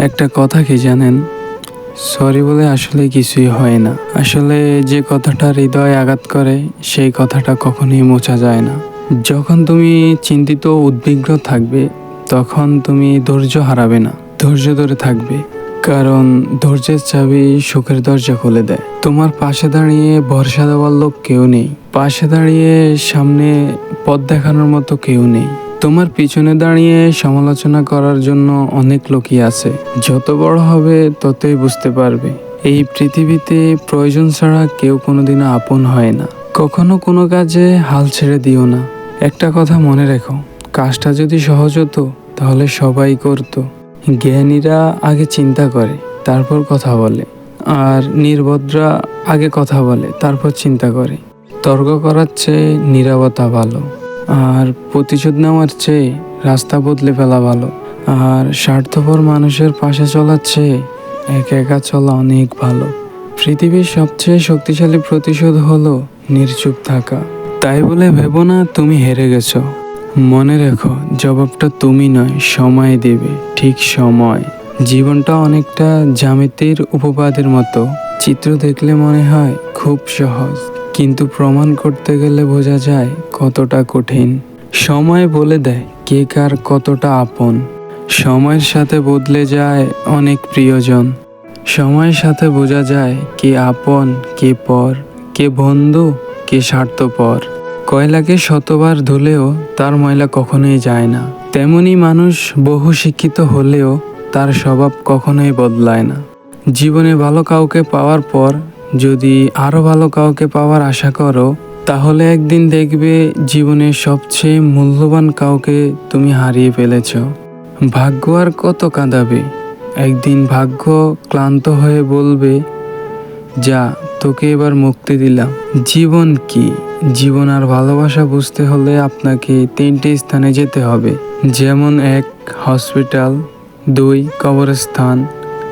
একটা কথা কি জানেন, সরি বলে আসলে কিছুই হয় না। আসলে যে কথাটা হৃদয়ে আঘাত করে সেই কথাটা কখনোই মোছা যায় না। যখন তুমি চিন্তিত উদ্বিগ্ন থাকবে তখন তুমি ধৈর্য হারাবে না, ধৈর্য ধরে থাকবে। কারণ ধৈর্যের চাবি সুখের দরজা খুলে দেয়। তোমার পাশে দাঁড়িয়ে ভরসা দেওয়ার লোক কেউ নেই, পাশে দাঁড়িয়ে সামনে পথ দেখানোর মতো কেউ নেই। তোমার পিছনে দাঁড়িয়ে সমালোচনা করার জন্য অনেক লোকই আছে। যত বড় হবে ততই বুঝতে পারবে এই পৃথিবীতে প্রয়োজন ছাড়া কেউ কোনোদিনও আপন হয় না। কখনো কোনো কাজে হাল ছেড়ে দিও না। একটা কথা মনে রেখো, কাজটা যদি সহজ হতো তাহলে সবাই করতো। জ্ঞানীরা আগে চিন্তা করে তারপর কথা বলে, আর নির্বোধরা আগে কথা বলে তারপর চিন্তা করে। তর্ক করার চেয়ে নীরবতা ভালো, আর প্রতিশোধ নেওয়ার চেয়ে রাস্তা বদলে ফেলা ভালো। আর স্বার্থপর মানুষের পাশে চলার চেয়ে একা একা চলা অনেক ভালো। পৃথিবীর সবচেয়ে শক্তিশালী প্রতিশোধ হলো নির্চুপ থাকা। তাই বলে ভেবো না তুমি হেরে গেছো। মনে রেখো, জবাবটা তুমি নয়, সময় দেবে, ঠিক সময়। জীবনটা অনেকটা জ্যামিতির উপপাদ্যের মতো। চিত্র দেখলে মনে হয় খুব সহজ, কিন্তু প্রমাণ করতে গেলে বোঝা যায় কতটা কঠিন। সময় বলে দেয় কে কার কতটা আপন। সময়ের সাথে বদলে যায় অনেক প্রিয়জন। সময়ের সাথে বোঝা যায় কে আপন, কে পর, কে বন্ধু, কে স্বার্থপর। কয়লাকে শতবার ধুলেও তার ময়লা কখনোই যায় না। তেমনি মানুষ বহু শিক্ষিত হলেও তার স্বভাব কখনোই বদলায় না। জীবনে ভালো কাউকে পাওয়ার পর যদি আরো ভালো কাউকে পাওয়ার আশা করো, তাহলে একদিন দেখবে জীবনের সবচেয়ে মূল্যবান কাউকে তুমি হারিয়ে ফেলেছ। ভাগ্য আর কত কাঁদাবে? একদিন ভাগ্য ক্লান্ত হয়ে বলবে, যা, তোকে এবার মুক্তি দিলাম। জীবন কি? জীবন আর ভালোবাসা বুঝতে হলে আপনাকে 3টে স্থানে যেতে হবে। যেমন 1 হসপিটাল, 2 কবরস্থান,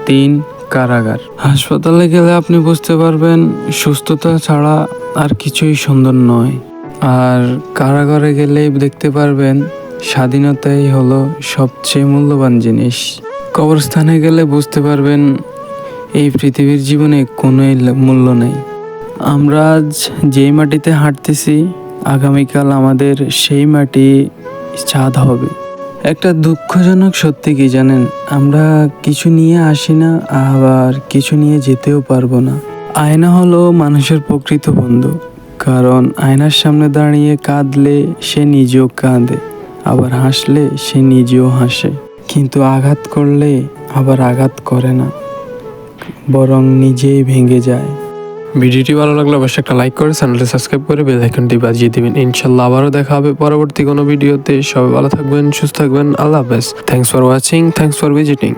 3 কারাগার। হাসপাতালে গেলে আপনি বুঝতে পারবেন সুস্থতা ছাড়া আর কিছুই সুন্দর নয়। আর কারাগারে গেলেই দেখতে পারবেন স্বাধীনতাই হলো সবচেয়ে মূল্যবান জিনিস। কবরস্থানে গেলে বুঝতে পারবেন এই পৃথিবীর জীবনে কোনো মূল্য নেই। আমরা আজ যেই মাটিতে হাঁটতেছি, আগামীকাল আমাদের সেই মাটি ছাদ হবে। একটা দুঃখজনক সত্যি কি জানেন, আমরা কিছু নিয়ে আসি না, আবার কিছু নিয়ে যেতেও পারবো না। আয়না হলো মানুষের প্রকৃত বন্ধু, কারণ আয়নার সামনে দাঁড়িয়ে কাঁদলে সে নিজেও কাঁদে, আবার হাসলে সে নিজেও হাসে। কিন্তু আঘাত করলে আবার আঘাত করে না, বরং নিজেই ভেঙে যায়। ভিডিওটি ভালো লাগলে অবশ্যই একটা লাইক করে চ্যানেলটি সাবস্ক্রাইব করে বেল আইকনটি বাজিয়ে দিবেন। ইনশাল্লাহ আবারও দেখা হবে পরবর্তী কোনো ভিডিওতে। সবাই ভালো থাকবেন, সুস্থ থাকবেন। আল্লাহ হাফেজ। Thanks for watching, thanks for visiting.